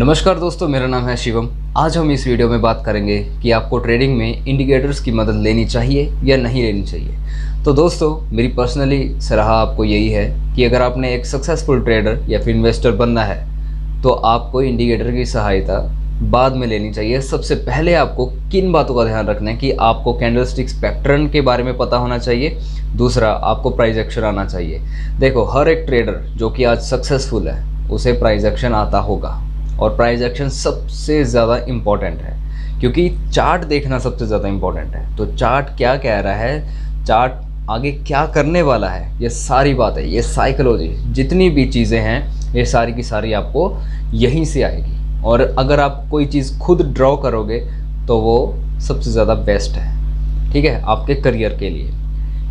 नमस्कार दोस्तों, मेरा नाम है शिवम। आज हम इस वीडियो में बात करेंगे कि आपको ट्रेडिंग में इंडिकेटर्स की मदद लेनी चाहिए या नहीं लेनी चाहिए। तो दोस्तों, मेरी पर्सनली सलाह आपको यही है कि अगर आपने एक सक्सेसफुल ट्रेडर या फिर इन्वेस्टर बनना है तो आपको इंडिकेटर की सहायता बाद में लेनी चाहिए। सबसे पहले आपको किन बातों का ध्यान रखना है कि आपको कैंडलस्टिक्स पैटर्न के बारे में पता होना चाहिए। दूसरा, आपको प्राइस एक्शन आना चाहिए। देखो, हर एक ट्रेडर जो कि आज सक्सेसफुल है उसे प्राइस एक्शन आता होगा, और प्राइस एक्शन सबसे ज़्यादा इम्पॉर्टेंट है क्योंकि चार्ट देखना सबसे ज़्यादा इम्पॉर्टेंट है। तो चार्ट क्या कह रहा है, चार्ट आगे क्या करने वाला है, ये सारी बातें, ये साइकोलॉजी, जितनी भी चीज़ें हैं, ये सारी की सारी आपको यहीं से आएगी। और अगर आप कोई चीज़ खुद ड्रॉ करोगे तो वो सबसे ज़्यादा बेस्ट है, ठीक है, आपके करियर के लिए।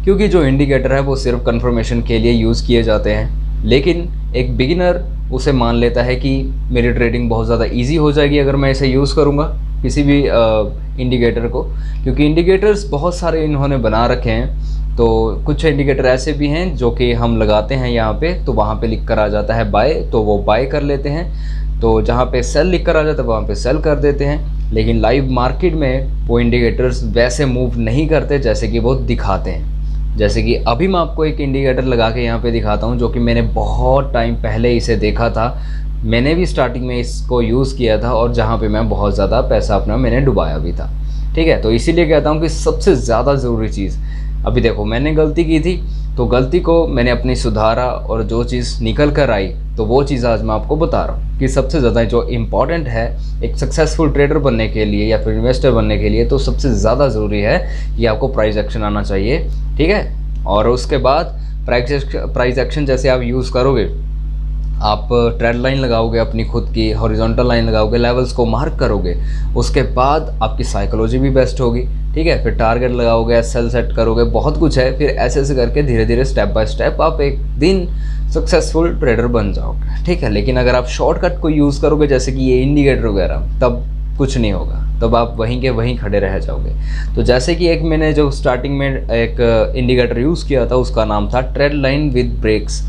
क्योंकि जो इंडिकेटर है वो सिर्फ कंफर्मेशन के लिए यूज़ किए जाते हैं, लेकिन एक बिगिनर उसे मान लेता है कि मेरी ट्रेडिंग बहुत ज़्यादा इजी हो जाएगी अगर मैं इसे यूज़ करूँगा किसी भी इंडिकेटर को। क्योंकि इंडिकेटर्स बहुत सारे इन्होंने बना रखे हैं। तो कुछ इंडिकेटर ऐसे भी हैं जो कि हम लगाते हैं यहाँ पे, तो वहाँ पे लिख कर आ जाता है बाय, तो वो बाय कर लेते हैं। तो जहाँ पे सेल लिख कर आ जाता है वहाँ पे सेल कर देते हैं। लेकिन लाइव मार्केट में वो इंडिकेटर्स वैसे मूव नहीं करते जैसे कि वो दिखाते हैं। जैसे कि अभी मैं आपको एक इंडिकेटर लगा के यहाँ पे दिखाता हूँ, जो कि मैंने बहुत टाइम पहले इसे देखा था। मैंने भी स्टार्टिंग में इसको यूज़ किया था और जहाँ पे मैं बहुत ज़्यादा पैसा अपना मैंने डुबाया भी था, ठीक है। तो इसीलिए कहता हूँ कि सबसे ज़्यादा ज़रूरी चीज़, अभी देखो मैंने गलती की थी तो गलती को मैंने अपनी सुधारा, और जो चीज़ निकल कर आई तो वो चीज़ आज मैं आपको बता रहा हूँ कि सबसे ज़्यादा जो इम्पॉर्टेंट है एक सक्सेसफुल ट्रेडर बनने के लिए या फिर इन्वेस्टर बनने के लिए, तो सबसे ज़्यादा ज़रूरी है कि आपको प्राइस एक्शन आना चाहिए, ठीक है। और उसके बाद प्राइस एक्शन जैसे आप यूज़ करोगे, आप ट्रेंड लाइन लगाओगे, अपनी खुद की हॉरिजॉन्टल लाइन लगाओगे, लेवल्स को मार्क करोगे, उसके बाद आपकी साइकोलॉजी भी बेस्ट होगी, ठीक है। फिर टारगेट लगाओगे, सेल सेट करोगे, बहुत कुछ है। फिर ऐसे ऐसे करके धीरे धीरे स्टेप बाय स्टेप आप एक दिन सक्सेसफुल ट्रेडर बन जाओगे, ठीक है। लेकिन अगर आप शॉर्टकट को यूज़ करोगे जैसे कि ये इंडिकेटर वगैरह, तब कुछ नहीं होगा, तब आप वहीं के वहीं खड़े रह जाओगे। तो जैसे कि एक मैंने जो स्टार्टिंग में एक इंडिकेटर यूज़ किया था उसका नाम था ट्रेंड लाइन विद ब्रेक्स।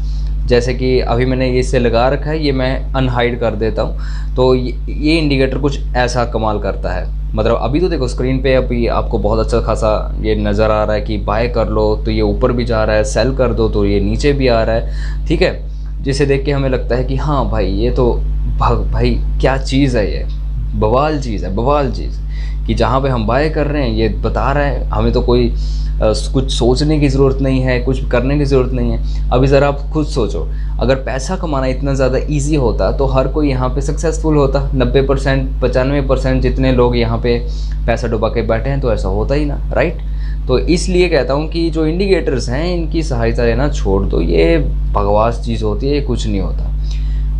जैसे कि अभी मैंने इसे लगा रखा है, ये मैं अनहाइड कर देता हूँ। तो ये इंडिकेटर कुछ ऐसा कमाल करता है। मतलब अभी तो देखो स्क्रीन पे अभी आपको बहुत अच्छा खासा ये नज़र आ रहा है कि बाय कर लो तो ये ऊपर भी जा रहा है, सेल कर दो तो ये नीचे भी आ रहा है, ठीक है। जिसे देख के हमें लगता है कि हाँ भाई ये तो भाई क्या चीज़ है, ये बवाल चीज़ है, बवाल चीज़, कि जहाँ पे हम बाय कर रहे हैं ये बता रहा है, हमें तो कोई कुछ सोचने की ज़रूरत नहीं है, कुछ करने की ज़रूरत नहीं है। अभी ज़रा आप खुद सोचो, अगर पैसा कमाना इतना ज़्यादा इजी होता तो हर कोई यहाँ पे सक्सेसफुल होता। 90% 95% जितने लोग यहाँ पे पैसा डुबा के बैठे हैं, तो ऐसा होता ही ना, राइट। तो इसलिए कहता हूँ कि जो इंडिकेटर्स हैं इनकी सहायता लेना छोड़ दो, ये बकवास चीज़ होती है, ये कुछ नहीं होता।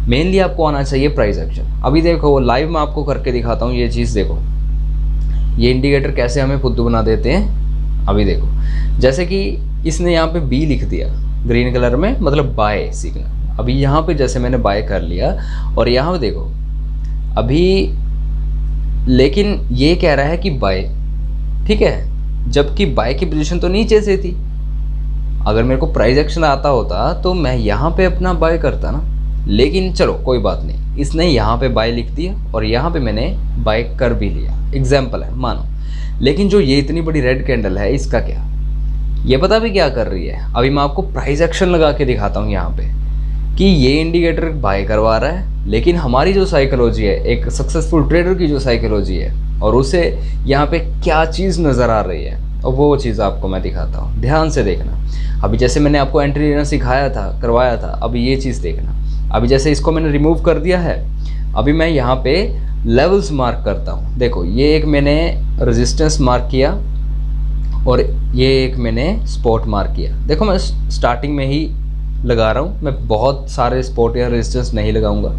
मेनली आपको आना चाहिए प्राइस एक्शन। अभी देखो लाइव में आपको करके दिखाता हूँ ये चीज़। देखो ये इंडिकेटर कैसे हमें फुद्दू बना देते हैं। अभी देखो, जैसे कि इसने यहाँ पे बी लिख दिया ग्रीन कलर में, मतलब बाय सिग्नल। अभी यहाँ पे जैसे मैंने बाय कर लिया, और यहाँ पे देखो अभी, लेकिन ये कह रहा है कि बाय, ठीक है, जबकि बाय की पोजीशन तो नीचे से थी। अगर मेरे को प्राइस एक्शन आता होता तो मैं यहाँ पे अपना बाय करता ना, लेकिन चलो कोई बात नहीं, इसने यहाँ पे बाय लिख दिया और यहाँ पे मैंने बाय कर भी लिया, एग्जाम्पल है मानो। लेकिन जो ये इतनी बड़ी रेड कैंडल है, इसका क्या, ये पता भी क्या कर रही है। अभी मैं आपको प्राइस एक्शन लगा के दिखाता हूँ यहाँ पे कि ये इंडिकेटर बाय करवा रहा है, लेकिन हमारी जो साइकोलॉजी है, एक सक्सेसफुल ट्रेडर की जो साइकोलॉजी है, और उसे यहाँ पे क्या चीज़ नज़र आ रही है, और वो चीज़ आपको मैं दिखाता हूँ, ध्यान से देखना। अभी जैसे मैंने आपको एंट्री लेना सिखाया था, करवाया था, अभी ये चीज़ देखना। अभी जैसे इसको मैंने रिमूव कर दिया है, अभी मैं यहाँ पे लेवल्स मार्क करता हूँ। देखो ये एक मैंने रेजिस्टेंस मार्क किया और ये एक मैंने स्पॉट मार्क किया। देखो मैं स्टार्टिंग में ही लगा रहा हूँ, मैं बहुत सारे स्पॉट या रेजिस्टेंस नहीं लगाऊंगा।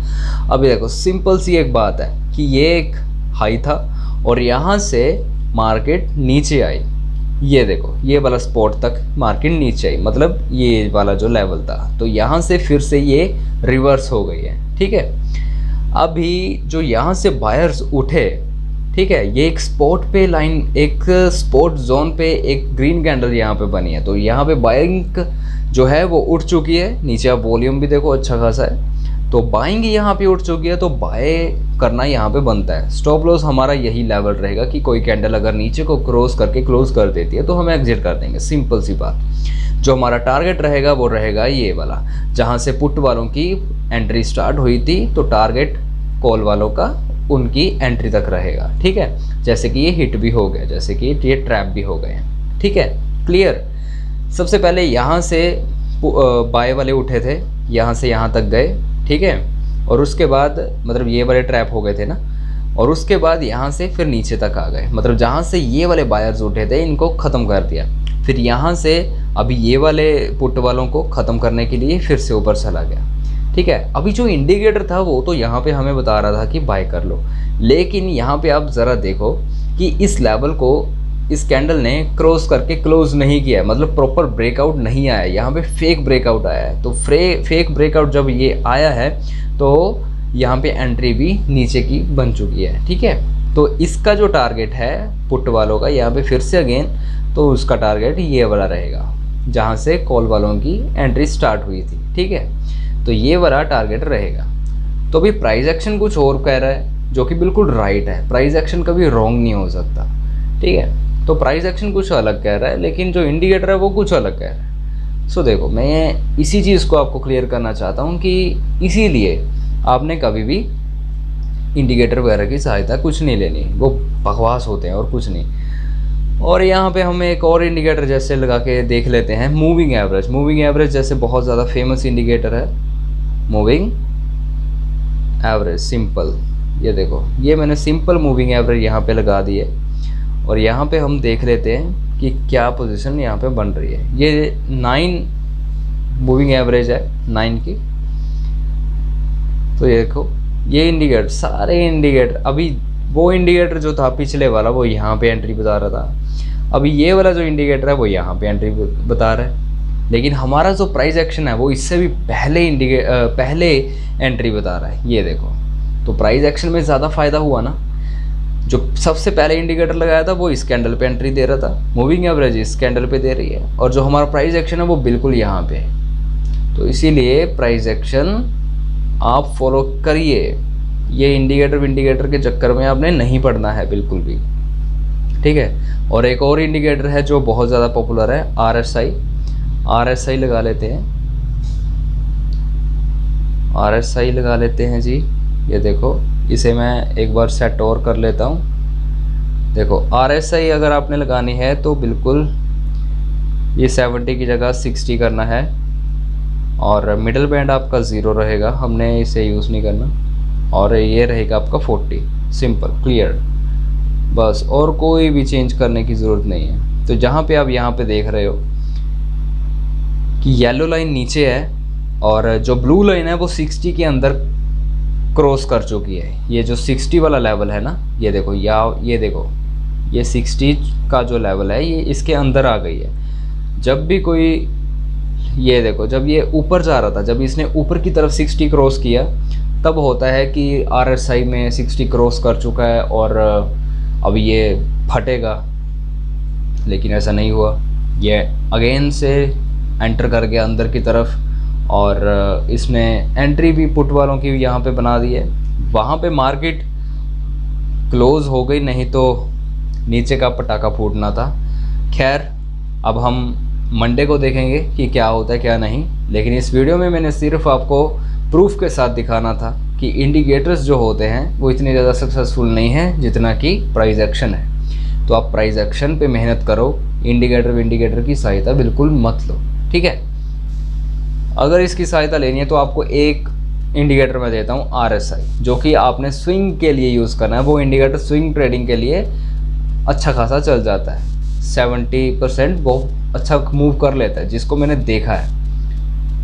अभी देखो सिंपल सी एक बात है कि ये एक हाई था और यहाँ से मार्केट नीचे आई। ये देखो ये वाला स्पॉट तक मार्केट नीचे आई, मतलब ये वाला जो लेवल था, तो यहाँ से फिर से ये रिवर्स हो गई है, ठीक है। अभी जो यहाँ से बायर्स उठे, ठीक है, ये एक स्पॉट पे लाइन, एक स्पॉट जोन पे एक ग्रीन कैंडल यहाँ पे बनी है, तो यहाँ पे बाइंग जो है वो उठ चुकी है नीचे। आप वॉल्यूम भी देखो अच्छा खासा है, तो बाइंग यहाँ पे उठ चुकी है, तो बाय करना यहाँ पे बनता है। स्टॉप लॉस हमारा यही लेवल रहेगा कि कोई कैंडल अगर नीचे को क्रॉस करके क्लोज कर देती है तो हम एग्जिट कर देंगे, सिंपल सी बात। जो हमारा टारगेट रहेगा वो रहेगा ये वाला, जहाँ से पुट वालों की एंट्री स्टार्ट हुई थी, तो टारगेट कॉल वालों का उनकी एंट्री तक रहेगा। ठीक है, जैसे कि ये हिट भी हो गया, जैसे कि ये ट्रैप भी हो गए। ठीक है, क्लियर। सबसे पहले यहाँ से बाय वाले उठे थे, यहाँ से यहाँ तक गए। ठीक है, और उसके बाद मतलब ये वाले ट्रैप हो गए थे ना, और उसके बाद यहाँ से फिर नीचे तक आ गए, मतलब जहाँ से ये वाले बायर्स उठे थे इनको ख़त्म कर दिया। फिर यहाँ से अभी ये वाले पुट वालों को ख़त्म करने के लिए फिर से ऊपर चला गया। ठीक है, अभी जो इंडिकेटर था वो तो यहाँ पे हमें बता रहा था कि बाय कर लो, लेकिन यहाँ पे आप ज़रा देखो कि इस लेवल को इस कैंडल ने क्रॉस करके क्लोज नहीं किया है, मतलब प्रॉपर ब्रेकआउट नहीं आया, यहाँ पे फेक ब्रेकआउट आया है। तो फेक ब्रेकआउट जब ये आया है तो यहाँ पे एंट्री भी नीचे की बन चुकी है। ठीक है, तो इसका जो टारगेट है पुट वालों का यहाँ पे फिर से अगेन, तो उसका टारगेट ये वाला रहेगा जहाँ से कॉल वालों की एंट्री स्टार्ट हुई थी। ठीक है, तो ये वाला टारगेट रहेगा। तो अभी प्राइस एक्शन कुछ और कह रहा है जो कि बिल्कुल राइट है, प्राइस एक्शन कभी रॉन्ग नहीं हो सकता। ठीक है, तो प्राइस एक्शन कुछ अलग कह रहा है, लेकिन जो इंडिकेटर है वो कुछ अलग कह रहा है। सो देखो, मैं इसी चीज़ को आपको क्लियर करना चाहता हूँ कि इसीलिए आपने कभी भी इंडिकेटर वगैरह की सहायता कुछ नहीं लेनी, वो बकवास होते हैं और कुछ नहीं। और यहाँ पे हम एक और इंडिकेटर जैसे लगा के देख लेते हैं, मूविंग एवरेज। मूविंग एवरेज जैसे बहुत ज़्यादा फेमस इंडिकेटर है, मूविंग एवरेज सिंपल। ये देखो, ये मैंने सिंपल मूविंग एवरेज यहाँ पे लगा दी है, और यहाँ पे हम देख लेते हैं कि क्या पोजीशन यहाँ पे बन रही है। ये 9 मूविंग एवरेज है 9 की। तो ये देखो, ये इंडिकेटर, सारे इंडिकेटर, अभी वो इंडिकेटर जो था पिछले वाला वो यहाँ पे एंट्री बता रहा था, अभी ये वाला जो इंडिकेटर है वो यहाँ पे एंट्री बता रहा है, लेकिन हमारा जो प्राइस एक्शन है वो इससे भी पहले एंट्री बता रहा है। ये देखो, तो प्राइस एक्शन में ज़्यादा फ़ायदा हुआ ना, जो सबसे पहले इंडिकेटर लगाया था वो इस कैंडल पे एंट्री दे रहा था, मूविंग एवरेज इस कैंडल पे दे रही है, और जो हमारा प्राइस एक्शन है वो बिल्कुल यहाँ पे है। तो इसीलिए प्राइस एक्शन आप फॉलो करिए, ये इंडिकेटर के चक्कर में आपने नहीं पड़ना है बिल्कुल भी। ठीक है, और एक और इंडिकेटर है जो बहुत ज़्यादा पॉपुलर है, RSI लगा लेते हैं, RSI लगा लेते हैं जी। ये देखो, इसे मैं एक बार सेट और कर लेता हूँ। देखो, RSI अगर आपने लगानी है तो बिल्कुल ये 70 की जगह 60 करना है, और मिडल बैंड आपका 0 रहेगा, हमने इसे यूज़ नहीं करना, और ये रहेगा आपका 40। सिंपल क्लियर, बस, और कोई भी चेंज करने की ज़रूरत नहीं है। तो जहाँ पे आप यहाँ पे देख रहे हो कि येलो लाइन नीचे है और जो ब्लू लाइन है वो 60 के अंदर क्रॉस कर चुकी है। ये जो 60 वाला लेवल है ना, ये देखो, ये देखो, ये 60 का जो लेवल है ये इसके अंदर आ गई है। जब भी कोई, ये देखो, जब ये ऊपर जा रहा था, जब इसने ऊपर की तरफ 60 क्रॉस किया, तब होता है कि RSI में 60 क्रॉस कर चुका है और अब ये फटेगा, लेकिन ऐसा नहीं हुआ। ये अगेन से एंटर कर गया अंदर की तरफ, और इसने एंट्री भी पुट वालों की यहाँ पे बना दी है। वहाँ पे मार्केट क्लोज हो गई, नहीं तो नीचे का पटाखा फूटना था। खैर, अब हम मंडे को देखेंगे कि क्या होता है क्या नहीं, लेकिन इस वीडियो में मैंने सिर्फ आपको प्रूफ के साथ दिखाना था कि इंडिकेटर्स जो होते हैं वो इतने ज़्यादा सक्सेसफुल नहीं हैं जितना कि प्राइस एक्शन है। तो आप प्राइस एक्शन पे मेहनत करो, इंडिकेटर की सहायता बिल्कुल मत लो। ठीक है, अगर इसकी सहायता लेनी है तो आपको एक इंडिकेटर मैं देता हूँ, RSI, जो कि आपने स्विंग के लिए यूज़ करना है। वो इंडिकेटर स्विंग ट्रेडिंग के लिए अच्छा खासा चल जाता है, 70% बहुत अच्छा मूव कर लेता है, जिसको मैंने देखा है।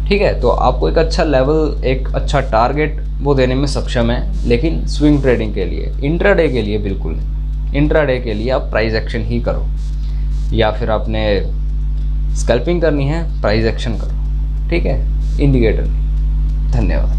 ठीक है, तो आपको एक अच्छा लेवल, एक अच्छा टारगेट वो देने में सक्षम है, लेकिन स्विंग ट्रेडिंग के लिए, इंट्राडे के लिए बिल्कुल नहीं। इंट्राडे के लिए आप प्राइस एक्शन ही करो, या फिर आपने स्कैल्पिंग करनी है, प्राइस एक्शन करो। ठीक है, इंडिकेटर नहीं। धन्यवाद।